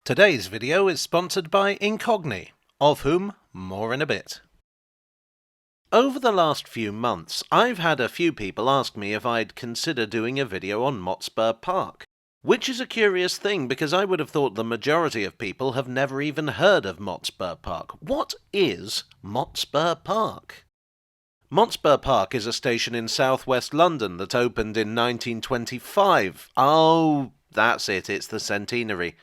Today's video is sponsored by Incogni, of whom more in a bit. Over the last few months, I've had a few people ask me if I'd consider doing a video on Motspur Park, which is a curious thing because I would have thought the majority of people have never even heard of Motspur Park. What is Motspur Park? Motspur Park is a station in southwest London that opened in 1925. Oh, that's it, it's the centenary.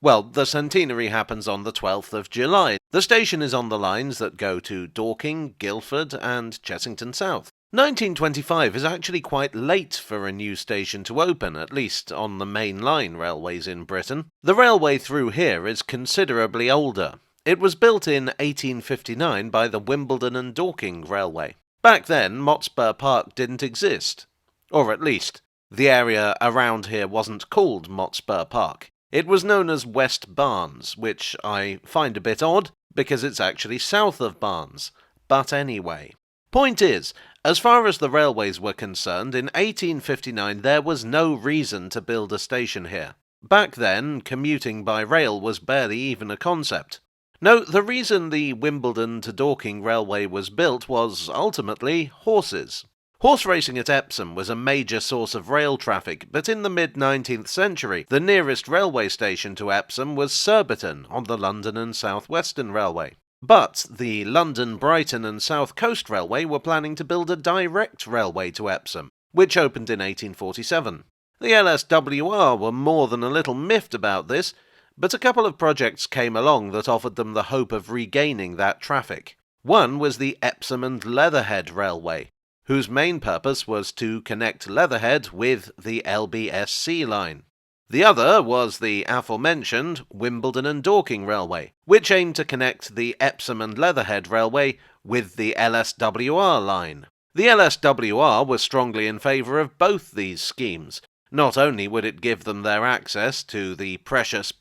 Well, the centenary happens on the 12th of July. The station is on the lines that go to Dorking, Guildford and Chessington South. 1925 is actually quite late for a new station to open, at least on the main line railways in Britain. The railway through here is considerably older. It was built in 1859 by the Wimbledon and Dorking Railway. Back then, Motspur Park didn't exist. Or at least, the area around here wasn't called Motspur Park. It was known as West Barnes, which I find a bit odd, because it's actually south of Barnes. But anyway. Point is, as far as the railways were concerned, in 1859 there was no reason to build a station here. Back then, commuting by rail was barely even a concept. No, the reason the Wimbledon to Dorking Railway was built was, ultimately, horses. Horse racing at Epsom was a major source of rail traffic, but in the mid-19th century, the nearest railway station to Epsom was Surbiton on the London and South Western Railway. But the London, Brighton and South Coast Railway were planning to build a direct railway to Epsom, which opened in 1847. The LSWR were more than a little miffed about this, but a couple of projects came along that offered them the hope of regaining that traffic. One was the Epsom and Leatherhead Railway, whose main purpose was to connect Leatherhead with the LBSC line. The other was the aforementioned Wimbledon and Dorking Railway, which aimed to connect the Epsom and Leatherhead Railway with the LSWR line. The LSWR was strongly in favour of both these schemes. Not only would it give them their access to the precious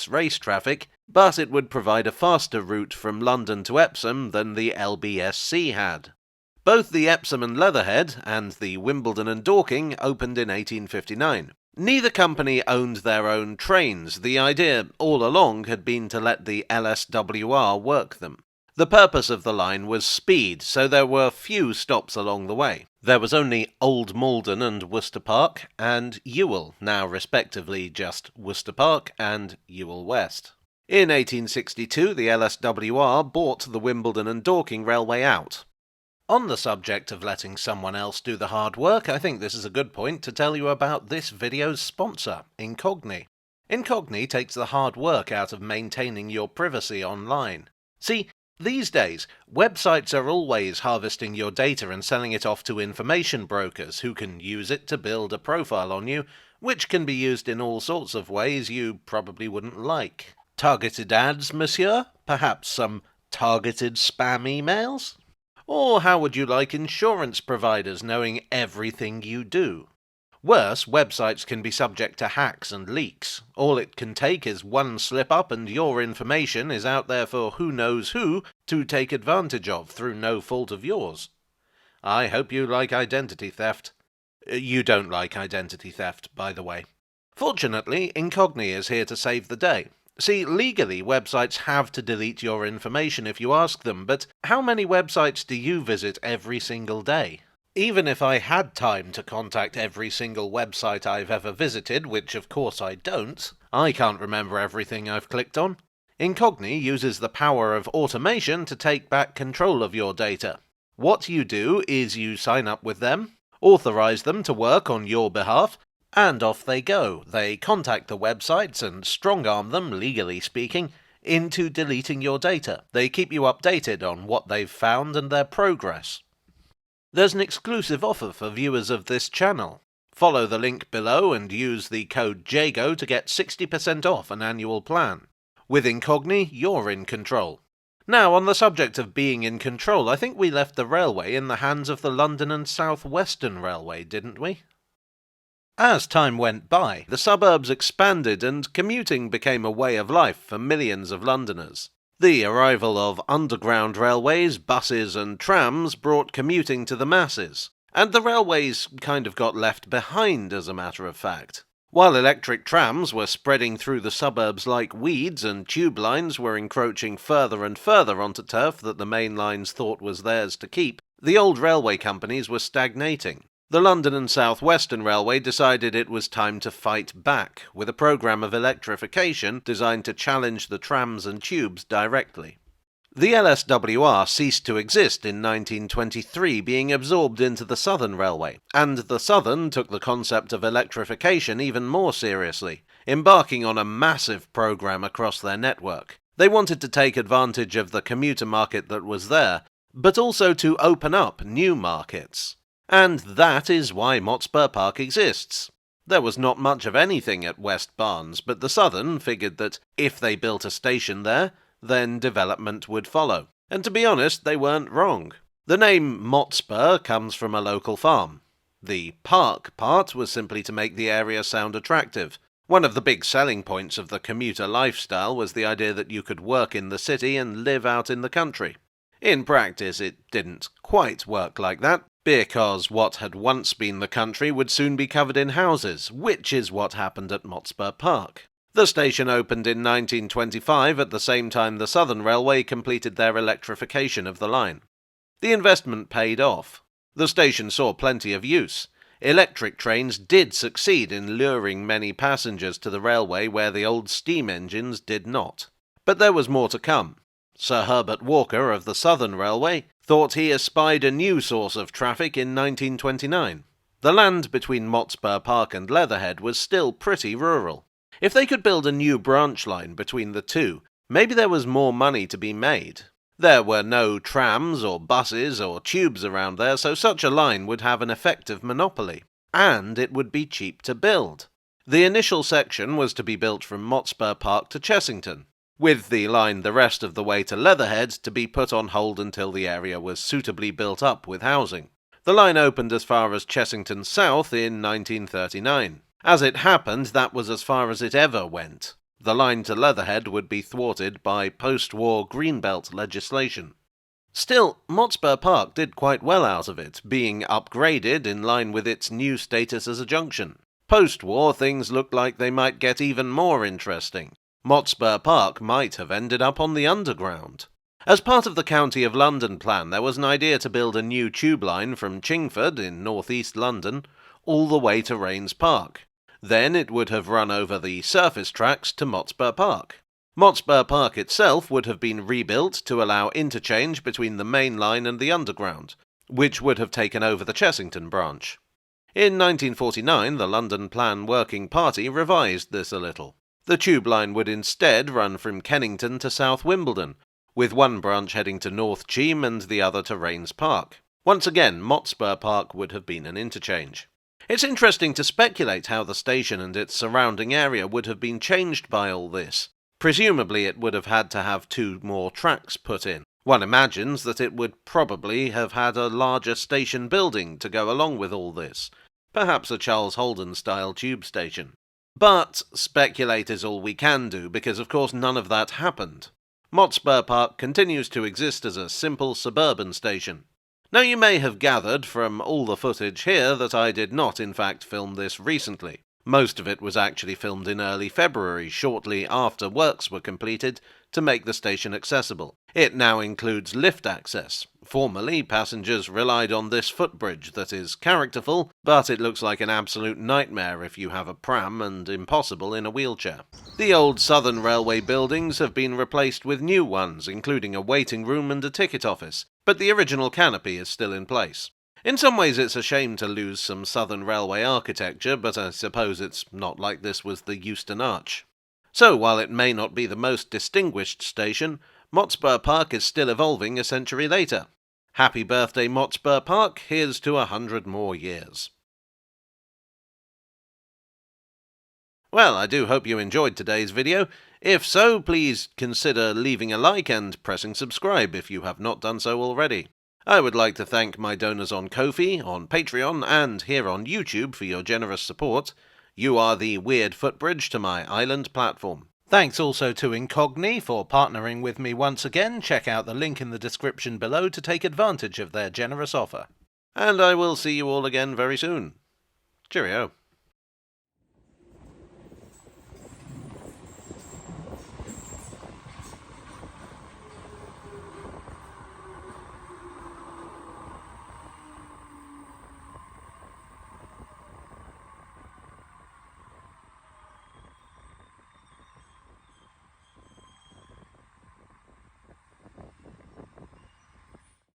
race traffic, but it would provide a faster route from London to Epsom than the LBSC had. Both the Epsom and Leatherhead and the Wimbledon and Dorking opened in 1859. Neither company owned their own trains. The idea all along had been to let the LSWR work them. The purpose of the line was speed, so there were few stops along the way. There was only Old Malden and Worcester Park, and Ewell, now respectively just Worcester Park and Ewell West. In 1862, the LSWR bought the Wimbledon and Dorking Railway out. On the subject of letting someone else do the hard work, I think this is a good point to tell you about this video's sponsor, Incogni. Incogni takes the hard work out of maintaining your privacy online. See, these days, websites are always harvesting your data and selling it off to information brokers who can use it to build a profile on you, which can be used in all sorts of ways you probably wouldn't like. Targeted ads, monsieur? Perhaps some targeted spam emails? Or how would you like insurance providers knowing everything you do? Worse, websites can be subject to hacks and leaks. All it can take is one slip-up and your information is out there for who knows who to take advantage of through no fault of yours. I hope you like identity theft. You don't like identity theft, by the way. Fortunately, Incogni is here to save the day. See, legally, websites have to delete your information if you ask them, but how many websites do you visit every single day? Even if I had time to contact every single website I've ever visited, which of course I don't, I can't remember everything I've clicked on. Incogni uses the power of automation to take back control of your data. What you do is you sign up with them, authorize them to work on your behalf, and off they go. They contact the websites and strong-arm them, legally speaking, into deleting your data. They keep you updated on what they've found and their progress. There's an exclusive offer for viewers of this channel. Follow the link below and use the code JAGO to get 60% off an annual plan. With Incogni, you're in control. Now, on the subject of being in control, I think we left the railway in the hands of the London and South Western Railway, didn't we? As time went by, the suburbs expanded and commuting became a way of life for millions of Londoners. The arrival of underground railways, buses and trams brought commuting to the masses, and the railways kind of got left behind as a matter of fact. While electric trams were spreading through the suburbs like weeds and tube lines were encroaching further and further onto turf that the main lines thought was theirs to keep, the old railway companies were stagnating. The London and South Western Railway decided it was time to fight back, with a programme of electrification designed to challenge the trams and tubes directly. The LSWR ceased to exist in 1923, being absorbed into the Southern Railway, and the Southern took the concept of electrification even more seriously, embarking on a massive programme across their network. They wanted to take advantage of the commuter market that was there, but also to open up new markets. And that is why Motspur Park exists. There was not much of anything at West Barnes, but the Southern figured that if they built a station there, then development would follow. And to be honest, they weren't wrong. The name Motspur comes from a local farm. The park part was simply to make the area sound attractive. One of the big selling points of the commuter lifestyle was the idea that you could work in the city and live out in the country. In practice, it didn't quite work like that, because what had once been the country would soon be covered in houses, which is what happened at Motspur Park. The station opened in 1925 at the same time the Southern Railway completed their electrification of the line. The investment paid off. The station saw plenty of use. Electric trains did succeed in luring many passengers to the railway where the old steam engines did not. But there was more to come. Sir Herbert Walker of the Southern Railway thought he espied a new source of traffic in 1929. The land between Motspur Park and Leatherhead was still pretty rural. If they could build a new branch line between the two, maybe there was more money to be made. There were no trams or buses or tubes around there, so such a line would have an effective monopoly. And it would be cheap to build. The initial section was to be built from Motspur Park to Chessington, with the line the rest of the way to Leatherhead to be put on hold until the area was suitably built up with housing. The line opened as far as Chessington South in 1939. As it happened, that was as far as it ever went. The line to Leatherhead would be thwarted by post-war Greenbelt legislation. Still, Motspur Park did quite well out of it, being upgraded in line with its new status as a junction. Post-war, things looked like they might get even more interesting. Motspur Park might have ended up on the Underground. As part of the County of London plan, there was an idea to build a new tube line from Chingford in north-east London all the way to Raynes Park. Then it would have run over the surface tracks to Motspur Park. Motspur Park itself would have been rebuilt to allow interchange between the main line and the Underground, which would have taken over the Chessington branch. In 1949, the London Plan Working Party revised this a little. The tube line would instead run from Kennington to South Wimbledon, with one branch heading to North Cheam and the other to Raynes Park. Once again, Motspur Park would have been an interchange. It's interesting to speculate how the station and its surrounding area would have been changed by all this. Presumably it would have had to have 2 more tracks put in. One imagines that it would probably have had a larger station building to go along with all this. Perhaps a Charles Holden-style tube station. But speculate is all we can do, because of course none of that happened. Motspur Park continues to exist as a simple suburban station. Now you may have gathered from all the footage here that I did not in fact film this recently. Most of it was actually filmed in early February, shortly after works were completed to make the station accessible. It now includes lift access. Formerly, passengers relied on this footbridge that is characterful, but it looks like an absolute nightmare if you have a pram and impossible in a wheelchair. The old Southern Railway buildings have been replaced with new ones, including a waiting room and a ticket office, but the original canopy is still in place. In some ways it's a shame to lose some Southern Railway architecture, but I suppose it's not like this was the Euston Arch. So, while it may not be the most distinguished station, Motspur Park is still evolving a century later. Happy birthday, Motspur Park. Here's to 100 more years. Well, I do hope you enjoyed today's video. If so, please consider leaving a like and pressing subscribe if you have not done so already. I would like to thank my donors on Ko-fi, on Patreon, and here on YouTube for your generous support. You are the weird footbridge to my island platform. Thanks also to Incogni for partnering with me once again. Check out the link in the description below to take advantage of their generous offer. And I will see you all again very soon. Cheerio.